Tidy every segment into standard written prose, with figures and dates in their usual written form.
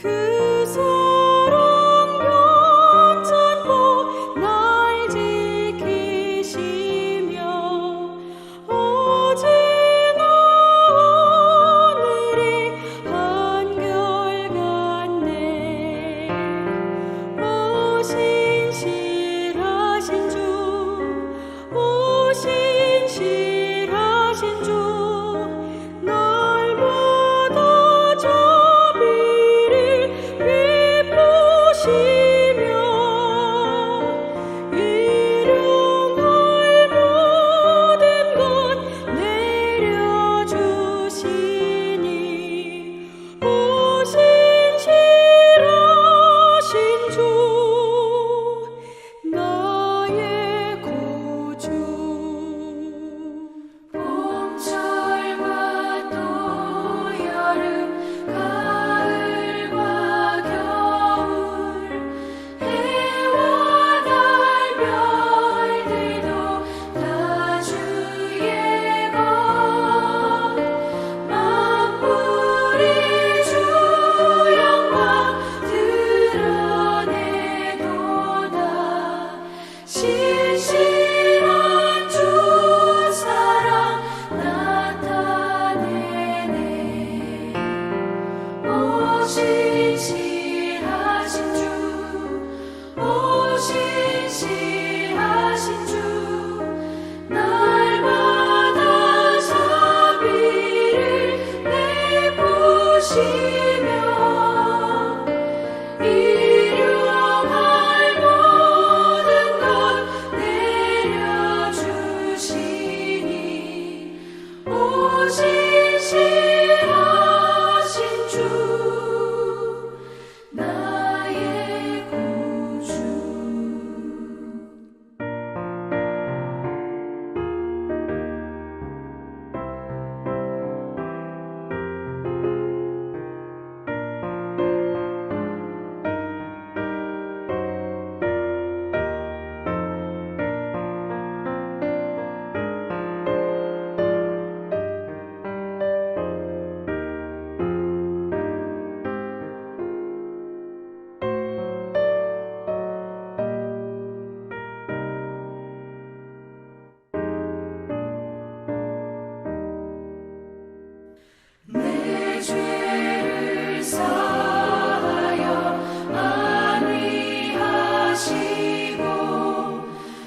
그 사랑 편찮고 날 지키시며 어제나 오늘이 한결같네. 오 신실하신 주, 오 신실하신 주, 날마다 자비를 베푸시며 일용할 모든 것 내려주시니 오 신실하신 주, 나의 구주. 봄철과 또 여름, 가을과 겨울, 해와 달 별들도 다 주의 것, 만물이 주 영광 드러내도다. 신실한 주 사랑 나타내네. 오 신실하신 주, 오 신실하신 주, 날마다 자비를 베푸시며 일용할 모든 것 내려주시니 오 신실하신 주, 나의 구주. 내 죄를 사하여 안위하시고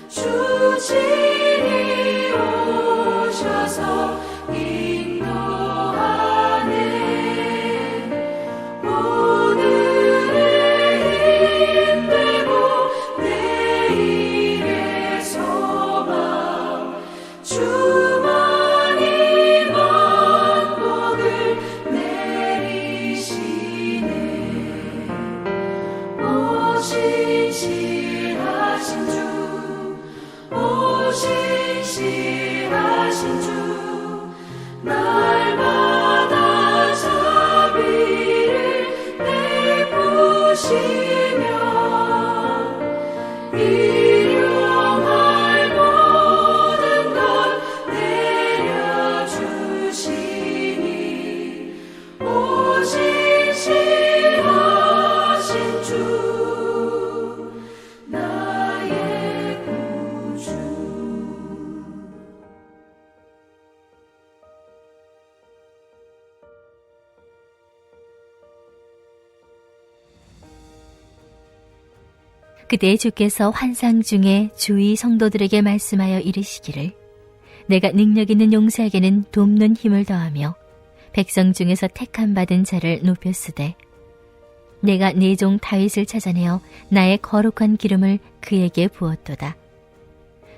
주 친히 오셔서 인도하네. 오늘의 힘들고 내일의 소망, 주만이 만복을 내리시네. 오 신실하신 주, 오 신실하신 주, 날마다 자비를 베푸시며 일용할 모든 것 내려주시니 오 신실하신 주, 나의 구주. 그때 주께서 환상 중에 주위 성도들에게 말씀하여 이르시기를 내가 능력 있는 용사에게는 돕는 힘을 더하며 백성 중에서 택함 받은 자를 높였으되 내가 네 종 다윗을 찾아내어 나의 거룩한 기름을 그에게 부었도다.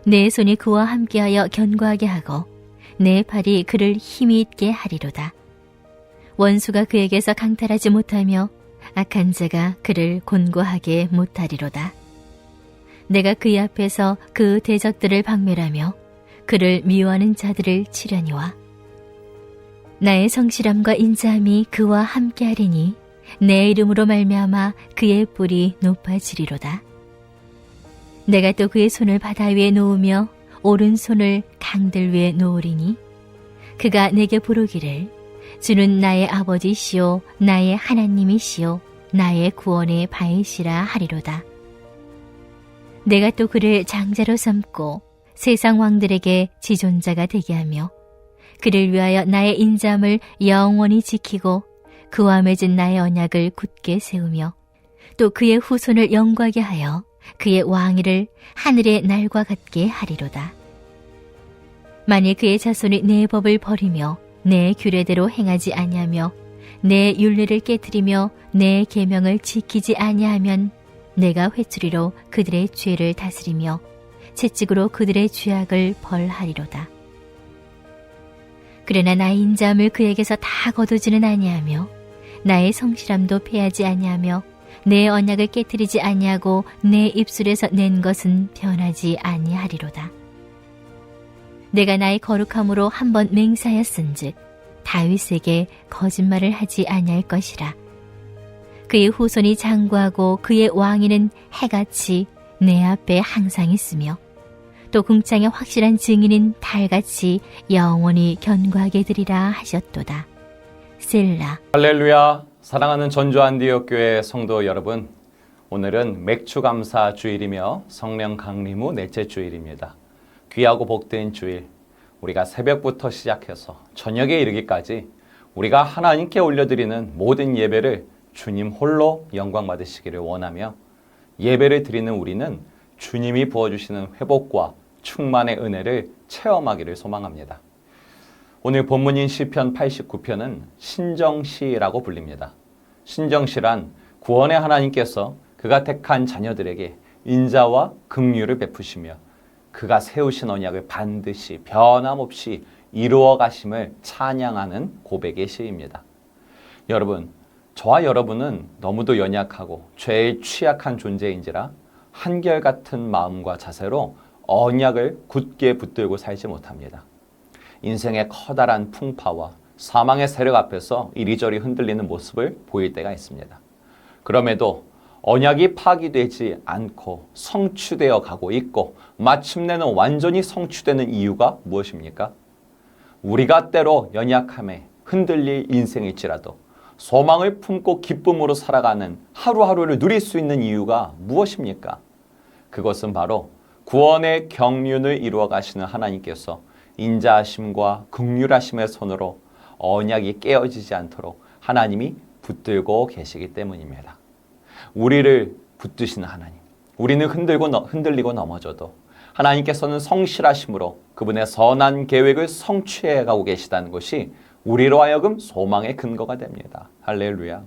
내 손이 그와 함께하여 견고하게 하고 내 팔이 그를 힘이 있게 하리로다. 원수가 그에게서 강탈하지 못하며 악한 자가 그를 곤고하게 못하리로다. 내가 그의 앞에서 그 대적들을 박멸하며 그를 미워하는 자들을 치려니와 나의 성실함과 인자함이 그와 함께하리니 내 이름으로 말미암아 그의 뿔이 높아지리로다. 내가 또 그의 손을 바다 위에 놓으며 오른손을 강들 위에 놓으리니 그가 내게 부르기를 주는 나의 아버지시오 나의 하나님이시오 나의 구원의 바이시라 하리로다. 내가 또 그를 장자로 삼고 세상 왕들에게 지존자가 되게 하며 그를 위하여 나의 인자함을 영원히 지키고 그와 맺은 나의 언약을 굳게 세우며 또 그의 후손을 영광하게 하여 그의 왕위를 하늘의 날과 같게 하리로다. 만일 그의 자손이 내 법을 버리며 내 규례대로 행하지 아니하며 내 율례를 깨뜨리며 내 계명을 지키지 아니하면 내가 회초리로 그들의 죄를 다스리며 채찍으로 그들의 죄악을 벌하리로다. 그러나 나의 인자함을 그에게서 다 거두지는 아니하며 나의 성실함도 패하지 아니하며 내 언약을 깨뜨리지 아니하고 내 입술에서 낸 것은 변하지 아니하리로다. 내가 나의 거룩함으로 한번 맹세하였은즉 다윗에게 거짓말을 하지 아니할 것이라. 그의 후손이 장구하고 그의 왕위는 해같이 내 앞에 항상 있으며 또 궁창의 확실한 증인인 달같이 영원히 견고하게 되리라 하셨도다. 셀라. 할렐루야. 사랑하는 전주 안디옥교회 성도 여러분, 오늘은 맥주감사 주일이며 성령 강림 후 넷째 주일입니다. 귀하고 복된 주일, 우리가 새벽부터 시작해서 저녁에 이르기까지 우리가 하나님께 올려드리는 모든 예배를 주님 홀로 영광 받으시기를 원하며 예배를 드리는 우리는 주님이 부어주시는 회복과 충만의 은혜를 체험하기를 소망합니다. 오늘 본문인 시편 89편은 신정시라고 불립니다. 신정시란 구원의 하나님께서 그가 택한 자녀들에게 인자와 긍휼을 베푸시며 그가 세우신 언약을 반드시 변함없이 이루어 가심을 찬양하는 고백의 시입니다. 여러분, 저와 여러분은 너무도 연약하고 죄에 취약한 존재인지라 한결같은 마음과 자세로 언약을 굳게 붙들고 살지 못합니다. 인생의 커다란 풍파와 사망의 세력 앞에서 이리저리 흔들리는 모습을 보일 때가 있습니다. 그럼에도 언약이 파기되지 않고 성취되어 가고 있고 마침내는 완전히 성취되는 이유가 무엇입니까? 우리가 때로 연약함에 흔들릴 인생일지라도 소망을 품고 기쁨으로 살아가는 하루하루를 누릴 수 있는 이유가 무엇입니까? 그것은 바로 구원의 경륜을 이루어 가시는 하나님께서 인자하심과 긍휼하심의 손으로 언약이 깨어지지 않도록 하나님이 붙들고 계시기 때문입니다. 우리를 붙드시는 하나님, 우리는 흔들리고 넘어져도 하나님께서는 성실하심으로 그분의 선한 계획을 성취해 가고 계시다는 것이 우리로 하여금 소망의 근거가 됩니다. 할렐루야.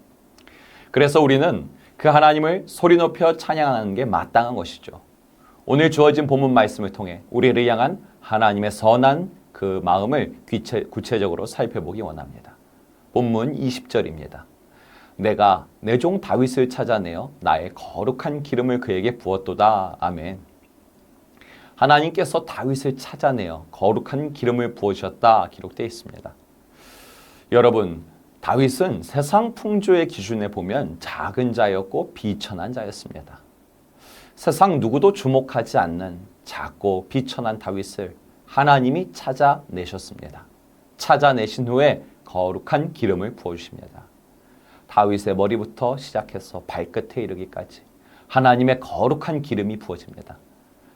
그래서 우리는 그 하나님을 소리 높여 찬양하는 게 마땅한 것이죠. 오늘 주어진 본문 말씀을 통해 우리를 향한 하나님의 선한 그 마음을 구체적으로 살펴보기 원합니다. 본문 20절입니다. 내가 내 종 다윗을 찾아내어 나의 거룩한 기름을 그에게 부었도다. 아멘. 하나님께서 다윗을 찾아내어 거룩한 기름을 부으셨다 기록되어 있습니다. 여러분, 다윗은 세상 풍조의 기준에 보면 작은 자였고 비천한 자였습니다. 세상 누구도 주목하지 않는 작고 비천한 다윗을 하나님이 찾아내셨습니다. 찾아내신 후에 거룩한 기름을 부어주십니다. 다윗의 머리부터 시작해서 발끝에 이르기까지 하나님의 거룩한 기름이 부어집니다.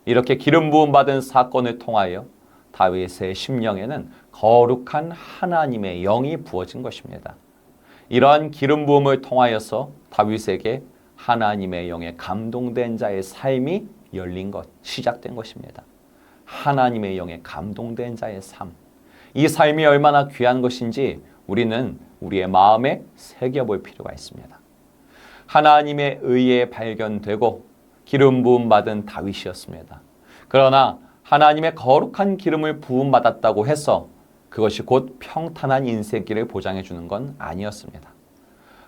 이렇게 기름 부음 받은 사건을 통하여 다윗의 심령에는 거룩한 하나님의 영이 부어진 것입니다. 이러한 기름 부음을 통하여서 다윗에게 하나님의 영에 감동된 자의 삶이 열린 것, 시작된 것입니다. 하나님의 영에 감동된 자의 삶. 이 삶이 얼마나 귀한 것인지 우리는 우리의 마음에 새겨볼 필요가 있습니다. 하나님의 의에 발견되고 기름 부음 받은 다윗이었습니다. 그러나 하나님의 거룩한 기름을 부음 받았다고 해서 그것이 곧 평탄한 인생길을 보장해 주는 건 아니었습니다.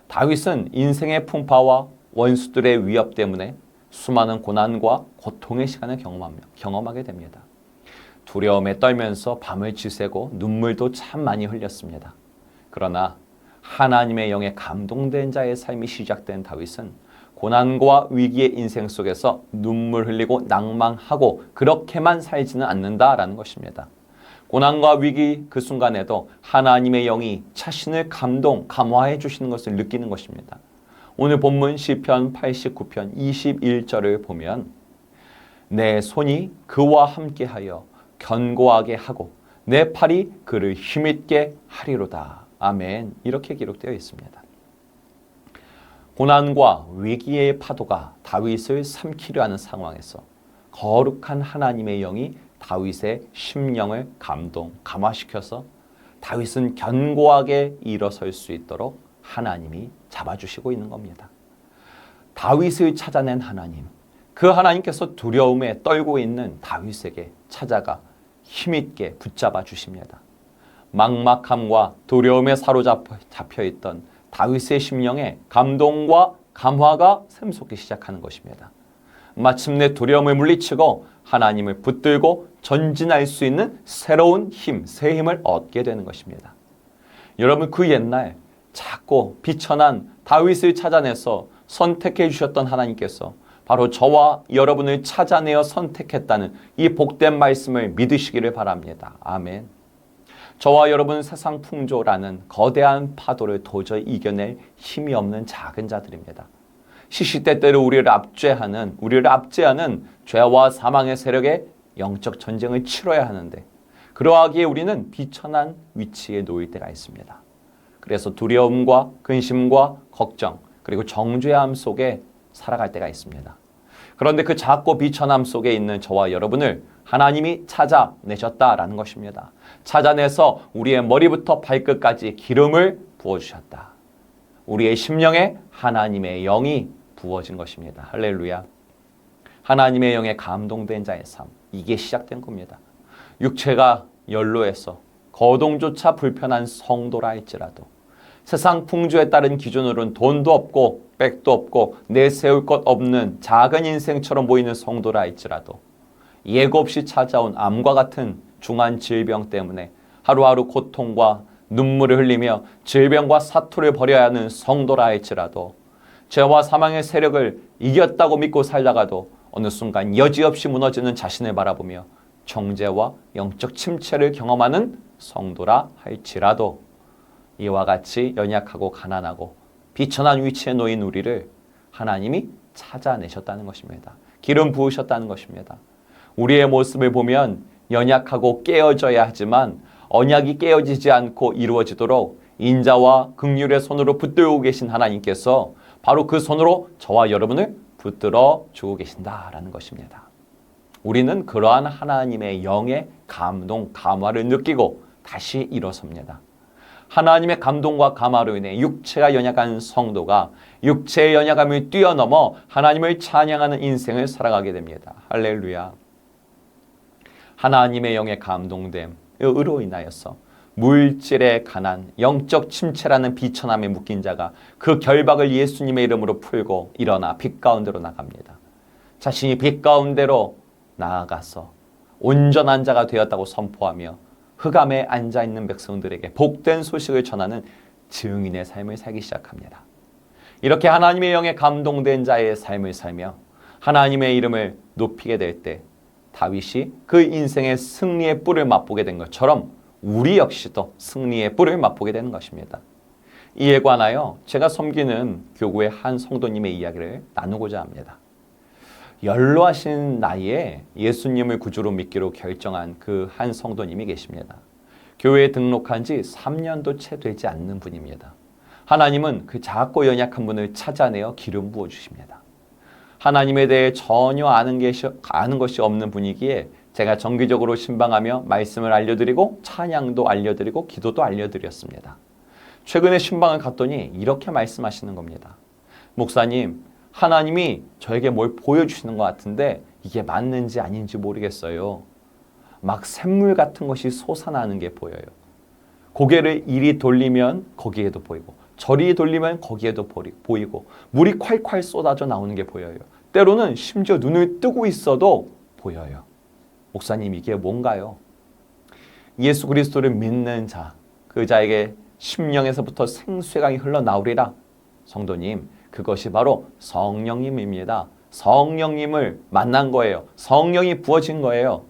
다윗은 인생의 풍파와 원수들의 위협 때문에 수많은 고난과 고통의 시간을 경험하게 됩니다. 두려움에 떨면서 밤을 지새고 눈물도 참 많이 흘렸습니다. 그러나 하나님의 영에 감동된 자의 삶이 시작된 다윗은 고난과 위기의 인생 속에서 눈물 흘리고 낭망하고 그렇게만 살지는 않는다라는 것입니다. 고난과 위기 그 순간에도 하나님의 영이 자신을 감화해 주시는 것을 느끼는 것입니다. 오늘 본문 시편 89편 21절을 보면 내 손이 그와 함께하여 견고하게 하고 내 팔이 그를 힘있게 하리로다. 아멘. 이렇게 기록되어 있습니다. 고난과 위기의 파도가 다윗을 삼키려 하는 상황에서 거룩한 하나님의 영이 다윗의 심령을 감화시켜서 다윗은 견고하게 일어설 수 있도록 하나님이 잡아주시고 있는 겁니다. 다윗을 찾아낸 하나님, 그 하나님께서 두려움에 떨고 있는 다윗에게 찾아가 힘있게 붙잡아 주십니다. 막막함과 두려움에 사로잡혀 있던 다윗의 심령에 감동과 감화가 샘솟기 시작하는 것입니다. 마침내 두려움을 물리치고 하나님을 붙들고 전진할 수 있는 새로운 힘, 새 힘을 얻게 되는 것입니다. 여러분, 그 옛날 작고 비천한 다윗을 찾아내서 선택해 주셨던 하나님께서 바로 저와 여러분을 찾아내어 선택했다는 이 복된 말씀을 믿으시기를 바랍니다. 아멘. 저와 여러분 세상 풍조라는 거대한 파도를 도저히 이겨낼 힘이 없는 작은 자들입니다. 시시때때로 우리를 압제하는 죄와 사망의 세력의 영적 전쟁을 치러야 하는데 그러하기에 우리는 비천한 위치에 놓일 때가 있습니다. 그래서 두려움과 근심과 걱정 그리고 정죄함 속에 살아갈 때가 있습니다. 그런데 그 작고 비천함 속에 있는 저와 여러분을 하나님이 찾아내셨다라는 것입니다. 찾아내서 우리의 머리부터 발끝까지 기름을 부어주셨다. 우리의 심령에 하나님의 영이 부어진 것입니다. 할렐루야. 하나님의 영에 감동된 자의 삶, 이게 시작된 겁니다. 육체가 연로해서 거동조차 불편한 성도라 할지라도 세상 풍조에 따른 기준으로는 돈도 없고 백도 없고 내세울 것 없는 작은 인생처럼 보이는 성도라 할지라도 예고 없이 찾아온 암과 같은 중한 질병 때문에 하루하루 고통과 눈물을 흘리며 질병과 사투를 벌여야 하는 성도라 할지라도 죄와 사망의 세력을 이겼다고 믿고 살다가도 어느 순간 여지없이 무너지는 자신을 바라보며 정죄와 영적 침체를 경험하는 성도라 할지라도 이와 같이 연약하고 가난하고 비천한 위치에 놓인 우리를 하나님이 찾아내셨다는 것입니다. 기름 부으셨다는 것입니다. 우리의 모습을 보면 연약하고 깨어져야 하지만 언약이 깨어지지 않고 이루어지도록 인자와 긍휼의 손으로 붙들고 계신 하나님께서 바로 그 손으로 저와 여러분을 붙들어 주고 계신다라는 것입니다. 우리는 그러한 하나님의 영의 감동, 감화를 느끼고 다시 일어섭니다. 하나님의 감동과 감화로 인해 육체가 연약한 성도가 육체의 연약함을 뛰어넘어 하나님을 찬양하는 인생을 살아가게 됩니다. 할렐루야. 하나님의 영의 감동됨으로 인하여서 물질의 가난, 영적 침체라는 비천함에 묶인 자가 그 결박을 예수님의 이름으로 풀고 일어나 빛 가운데로 나갑니다. 자신이 빛 가운데로 나아가서 온전한 자가 되었다고 선포하며 흑암에 앉아있는 백성들에게 복된 소식을 전하는 증인의 삶을 살기 시작합니다. 이렇게 하나님의 영에 감동된 자의 삶을 살며 하나님의 이름을 높이게 될 때 다윗이 그 인생의 승리의 뿔을 맛보게 된 것처럼 우리 역시도 승리의 뿔을 맛보게 되는 것입니다. 이에 관하여 제가 섬기는 교구의 한 성도님의 이야기를 나누고자 합니다. 연로하신 나이에 예수님을 구주로 믿기로 결정한 그 한 성도님이 계십니다. 교회에 등록한 지 3년도 채 되지 않는 분입니다. 하나님은 그 작고 연약한 분을 찾아내어 기름 부어주십니다. 하나님에 대해 전혀 아는 것이 없는 분이기에 제가 정기적으로 신방하며 말씀을 알려드리고 찬양도 알려드리고 기도도 알려드렸습니다. 최근에 신방을 갔더니 이렇게 말씀하시는 겁니다. 목사님, 하나님이 저에게 뭘 보여주시는 것 같은데 이게 맞는지 아닌지 모르겠어요. 막 샘물 같은 것이 솟아나는 게 보여요. 고개를 이리 돌리면 거기에도 보이고 저리 돌리면 거기에도 보이고 물이 콸콸 쏟아져 나오는 게 보여요. 때로는 심지어 눈을 뜨고 있어도 보여요. 목사님, 이게 뭔가요? 예수 그리스도를 믿는 자, 그 자에게 심령에서부터 생수의 강이 흘러나오리라. 성도님, 그것이 바로 성령님입니다. 성령님을 만난 거예요. 성령이 부어진 거예요.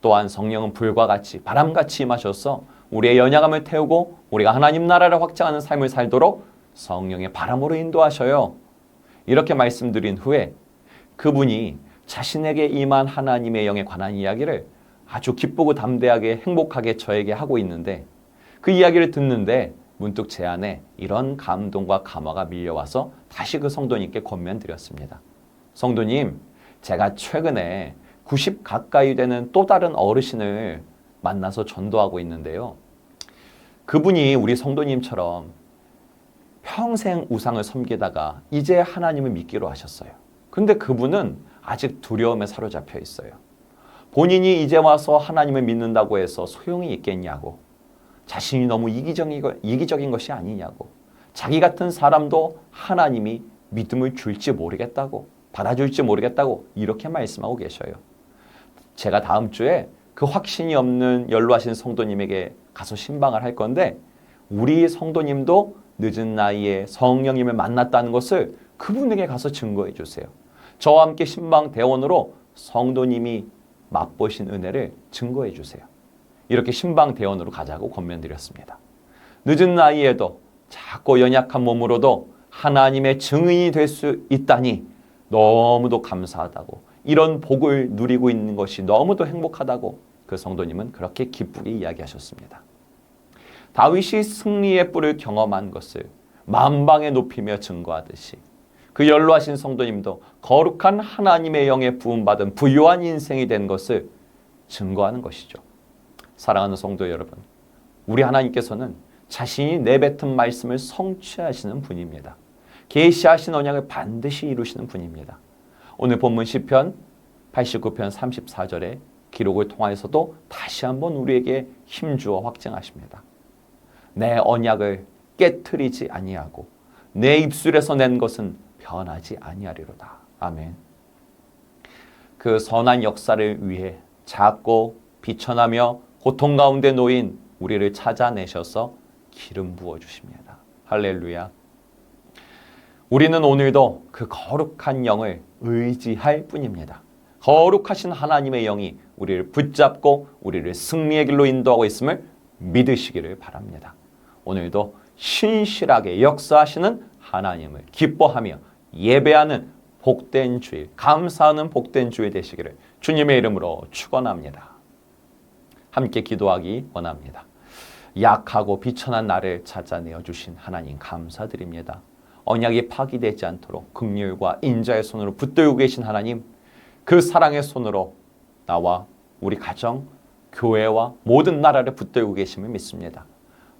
또한 성령은 불과 같이 바람같이 임하셔서 우리의 연약함을 태우고 우리가 하나님 나라를 확장하는 삶을 살도록 성령의 바람으로 인도하셔요. 이렇게 말씀드린 후에 그분이 자신에게 임한 하나님의 영에 관한 이야기를 아주 기쁘고 담대하게 행복하게 저에게 하고 있는데 그 이야기를 듣는데 문득 제 안에 이런 감동과 감화가 밀려와서 다시 그 성도님께 권면드렸습니다. 성도님, 제가 최근에 90 가까이 되는 또 다른 어르신을 만나서 전도하고 있는데요. 그분이 우리 성도님처럼 평생 우상을 섬기다가 이제 하나님을 믿기로 하셨어요. 그런데 그분은 아직 두려움에 사로잡혀 있어요. 본인이 이제 와서 하나님을 믿는다고 해서 소용이 있겠냐고, 자신이 너무 이기적인 것이 아니냐고, 자기 같은 사람도 하나님이 믿음을 줄지 모르겠다고, 받아줄지 모르겠다고 이렇게 말씀하고 계셔요. 제가 다음 주에 그 확신이 없는 연로하신 성도님에게 가서 신방을 할 건데 우리 성도님도 늦은 나이에 성령님을 만났다는 것을 그분에게 가서 증거해 주세요. 저와 함께 신방 대원으로 성도님이 맛보신 은혜를 증거해 주세요. 이렇게 신방 대원으로 가자고 권면드렸습니다. 늦은 나이에도 작고 연약한 몸으로도 하나님의 증인이 될 수 있다니 너무도 감사하다고, 이런 복을 누리고 있는 것이 너무도 행복하다고 그 성도님은 그렇게 기쁘게 이야기하셨습니다. 다윗이 승리의 뿔을 경험한 것을 만방에 높이며 증거하듯이 그 연로하신 성도님도 거룩한 하나님의 영에 부음받은 부요한 인생이 된 것을 증거하는 것이죠. 사랑하는 성도 여러분, 우리 하나님께서는 자신이 내뱉은 말씀을 성취하시는 분입니다. 계시하신 언약을 반드시 이루시는 분입니다. 오늘 본문 시편 89편 34절의 기록을 통하여서도 다시 한번 우리에게 힘주어 확증하십니다. 내 언약을 깨트리지 아니하고 내 입술에서 낸 것은 변하지 아니하리로다. 아멘. 그 선한 역사를 위해 작고 비천하며 고통 가운데 놓인 우리를 찾아내셔서 기름 부어주십니다. 할렐루야. 우리는 오늘도 그 거룩한 영을 의지할 뿐입니다. 거룩하신 하나님의 영이 우리를 붙잡고 우리를 승리의 길로 인도하고 있음을 믿으시기를 바랍니다. 오늘도 신실하게 역사하시는 하나님을 기뻐하며 예배하는 복된 주일, 감사하는 복된 주일 되시기를 주님의 이름으로 축원합니다. 함께 기도하기 원합니다. 약하고 비천한 나를 찾아내어 주신 하나님 감사드립니다. 언약이 파기되지 않도록 긍휼과 인자의 손으로 붙들고 계신 하나님, 그 사랑의 손으로 나와 우리 가정, 교회와 모든 나라를 붙들고 계심을 믿습니다.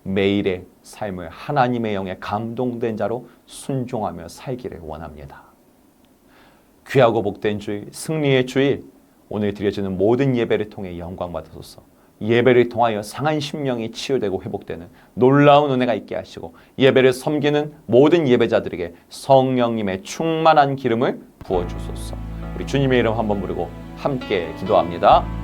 매일의 삶을 하나님의 영에 감동된 자로 순종하며 살기를 원합니다. 귀하고 복된 주일, 승리의 주일, 오늘 드려지는 모든 예배를 통해 영광 받으소서. 예배를 통하여 상한 심령이 치유되고 회복되는 놀라운 은혜가 있게 하시고 예배를 섬기는 모든 예배자들에게 성령님의 충만한 기름을 부어주소서. 우리 주님의 이름 한번 부르고 함께 기도합니다.